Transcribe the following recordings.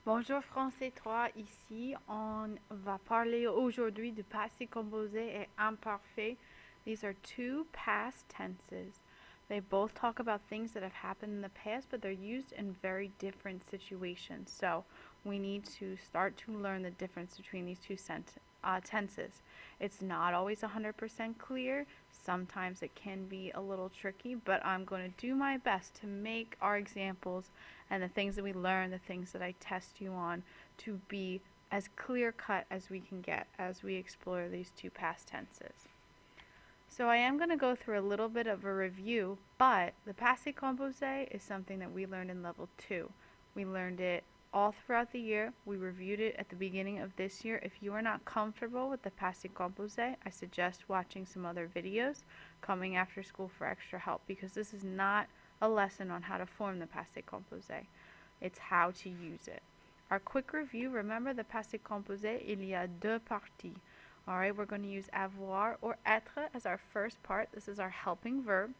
Bonjour Français 3, ici on va parler aujourd'hui de passé composé et imparfait. These are two past tenses. They both talk about things that have happened in the past, but they're used in very different situations. So we need to start to learn the difference between these two tenses. It's not always 100% clear. Sometimes it can be a little tricky, but I'm going to do my best to make our examples and the things that we learn, the things that I test you on, to be as clear cut as we can get as we explore these two past tenses. So I am going to go through a little bit of a review, but the Passé Composé is something that we learned in level 2. We learned it all throughout the year. We reviewed it at the beginning of this year. If you are not comfortable with the Passé Composé, I suggest watching some other videos coming after school for extra help, because this is not a lesson on how to form the Passé Composé. It's how to use it. Our quick review, remember the Passé Composé, il y a deux parties. Alright, we're going to use avoir or être as our first part. This is our helping verb.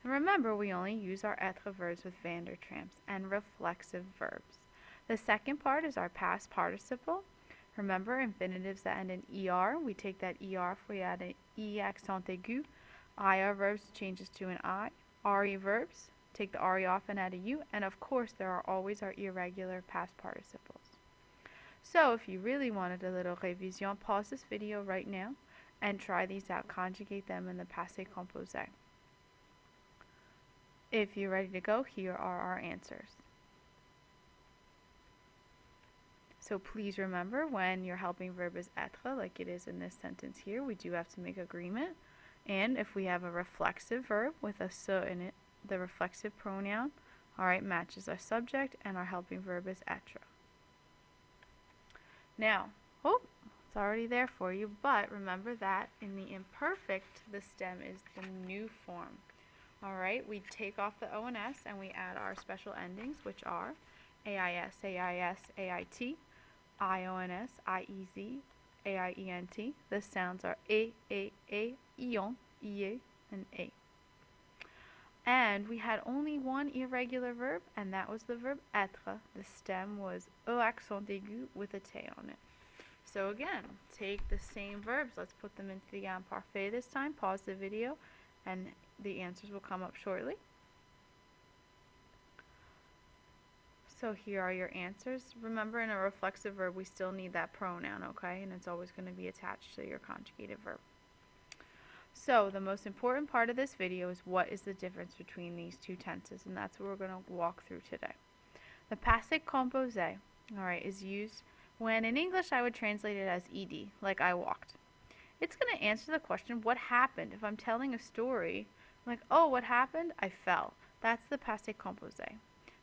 And remember, we only use our être verbs with van der Tramps and reflexive verbs. The second part is our past participle. Remember, infinitives that end in er, we take that er if we add an e accent aigu. Ir verbs changes to an I. Re verbs, take the re off and add a u. And of course, there are always our irregular past participles. So if you really wanted a little révision, pause this video right now and try these out. Conjugate them in the Passé Composé. If you're ready to go, here are our answers. So please remember, when your helping verb is être, like it is in this sentence here, we do have to make agreement. And if we have a reflexive verb with a se in it, the reflexive pronoun, alright, matches our subject, and our helping verb is être. Now, it's already there for you, but remember that in the imperfect, the stem is the new form. Alright, we take off the O and S and we add our special endings, which are AIS, AIS, AIT, IONS, IEZ, AIENT. The sounds are ion, ie, and a. And we had only one irregular verb, and that was the verb être. The stem was e accent aigu with a T on it. So again, take the same verbs. Let's put them into the imparfait this time. Pause the video, and the answers will come up shortly. So here are your answers. Remember, in a reflexive verb, we still need that pronoun, okay? And it's always going to be attached to your conjugated verb. So the most important part of this video is what is the difference between these two tenses, and that's what we're going to walk through today. The Passé Composé, alright, is used when in English I would translate it as ed, like I walked. It's going to answer the question, what happened? If I'm telling a story, I'm like, oh, what happened? I fell. That's the Passé Composé.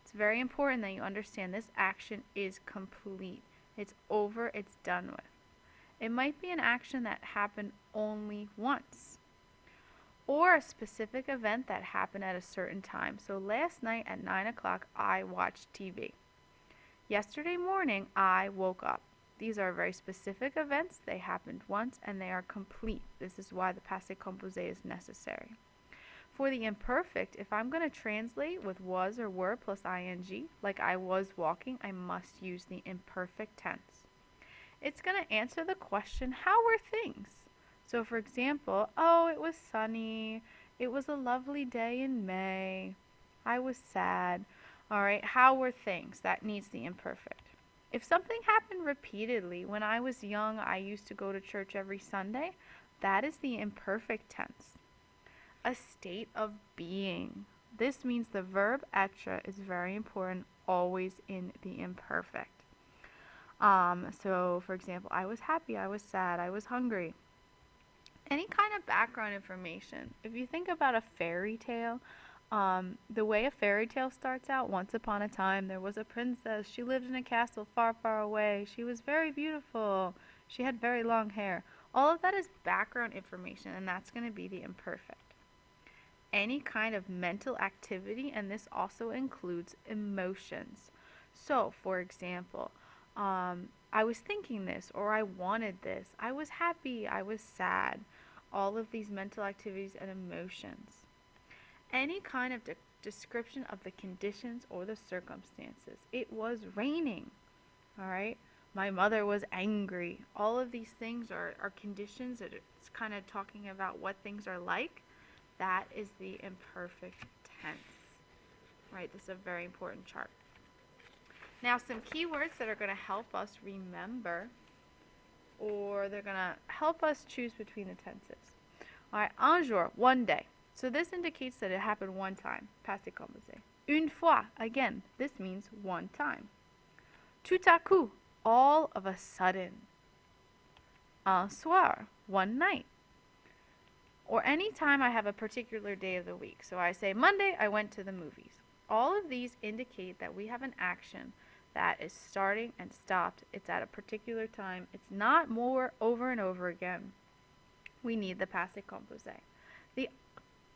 It's very important that you understand this action is complete. It's over, it's done with. It might be an action that happened only once, or a specific event that happened at a certain time. So last night at 9 o'clock, I watched TV. Yesterday morning, I woke up. These are very specific events. They happened once and they are complete. This is why the Passé Composé is necessary. For the imperfect, if I'm going to translate with was or were plus ing, like I was walking, I must use the imperfect tense. It's going to answer the question, how were things? So for example, oh, it was sunny. It was a lovely day in May. I was sad. Alright, how were things? That needs the imperfect. If something happened repeatedly, when I was young, I used to go to church every Sunday. That is the imperfect tense. A state of being. This means the verb être is very important, always in the imperfect. So for example, I was happy, I was sad, I was hungry. Any kind of background information. If you think about a fairy tale, the way a fairy tale starts out, once upon a time there was a princess. She lived in a castle far, far away. She was very beautiful. She had very long hair. All of that is background information, and that's going to be the imperfect. Any kind of mental activity, and this also includes emotions. So, for example, I was thinking this, or I wanted this. I was happy, I was sad. All of these mental activities and emotions. Any kind of description of the conditions or the circumstances. It was raining. All right. My mother was angry. All of these things are conditions that it's kind of talking about what things are like. That is the imperfect tense. Right? This is a very important chart. Now, some keywords that are going to help us remember, or they're going to help us choose between the tenses. All right, un jour, one day. So this indicates that it happened one time. Passé composé. Une fois, again, this means one time. Tout à coup, all of a sudden. Un soir, one night. Or any time I have a particular day of the week. So I say Monday, I went to the movies. All of these indicate that we have an action that is starting and stopped. It's at a particular time. It's not more over and over again. We need the passé composé. The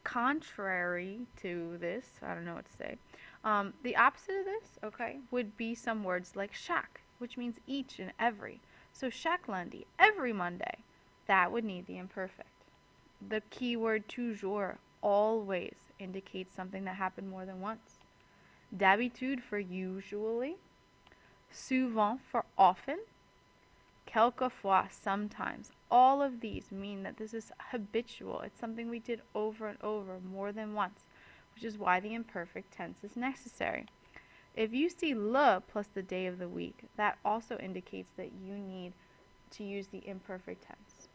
contrary to this, I don't know what to say, the opposite of this, okay, would be some words like chaque, which means each and every. So chaque lundi, every Monday, that would need the imperfect. The keyword toujours, always, indicates something that happened more than once. D'habitude for usually. Souvent for often. Quelquefois, sometimes. All of these mean that this is habitual. It's something we did over and over more than once, which is why the imperfect tense is necessary. If you see le plus the day of the week, that also indicates that you need to use the imperfect tense.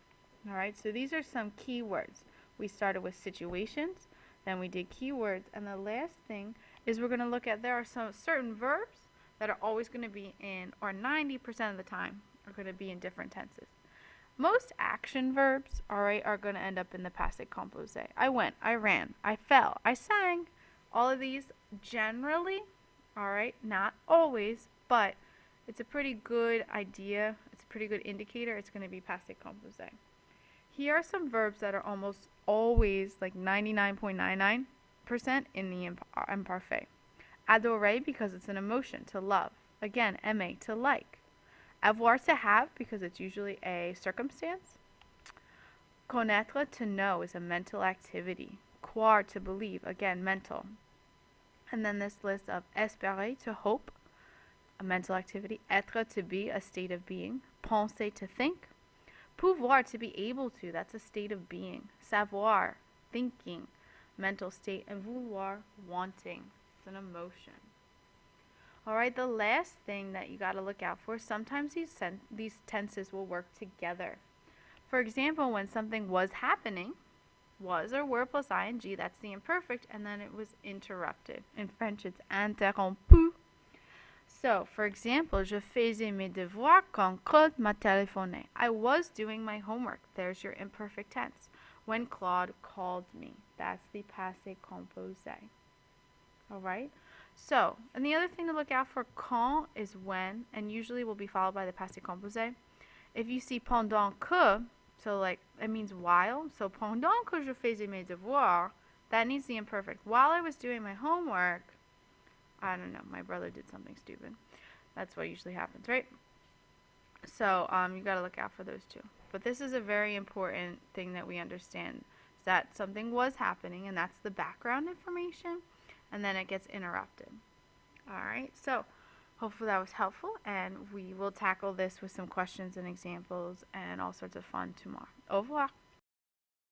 All right, so these are some keywords. We started with situations, then we did keywords, and the last thing is we're going to look at there are some certain verbs that are always going to be in, or 90% of the time, are going to be in different tenses. Most action verbs, all right, are going to end up in the passé composé. I went, I ran, I fell, I sang. All of these generally, all right, not always, but it's a pretty good idea. It's a pretty good indicator. It's going to be passé composé. Here are some verbs that are almost always like 99.99% in the imparfait. Adorer, because it's an emotion, to love. Again, aimer, to like. Avoir, to have, because it's usually a circumstance. Connaître, to know, is a mental activity. Croire, to believe, again, mental. And then this list of espérer, to hope, a mental activity. Être, to be, a state of being. Penser, to think. Pouvoir, to be able to, that's a state of being. Savoir, thinking, mental state. And vouloir, wanting, it's an emotion. All right, the last thing that you got to look out for, sometimes these tenses will work together. For example, when something was happening, was or were plus ing, that's the imperfect, and then it was interrupted. In French, it's interrompu. So, for example, je faisais mes devoirs quand Claude m'a téléphoné. I was doing my homework. There's your imperfect tense. When Claude called me. That's the passé composé. All right? So, and the other thing to look out for, quand is when, and usually will be followed by the passé composé. If you see pendant que, so like, it means while. So, pendant que je faisais mes devoirs, that needs the imperfect. While I was doing my homework, I don't know, my brother did something stupid. That's what usually happens, right? So, you got to look out for those two. But this is a very important thing that we understand, is that something was happening, and that's the background information, and then it gets interrupted. All right, so hopefully that was helpful, and we will tackle this with some questions and examples and all sorts of fun tomorrow. Au revoir.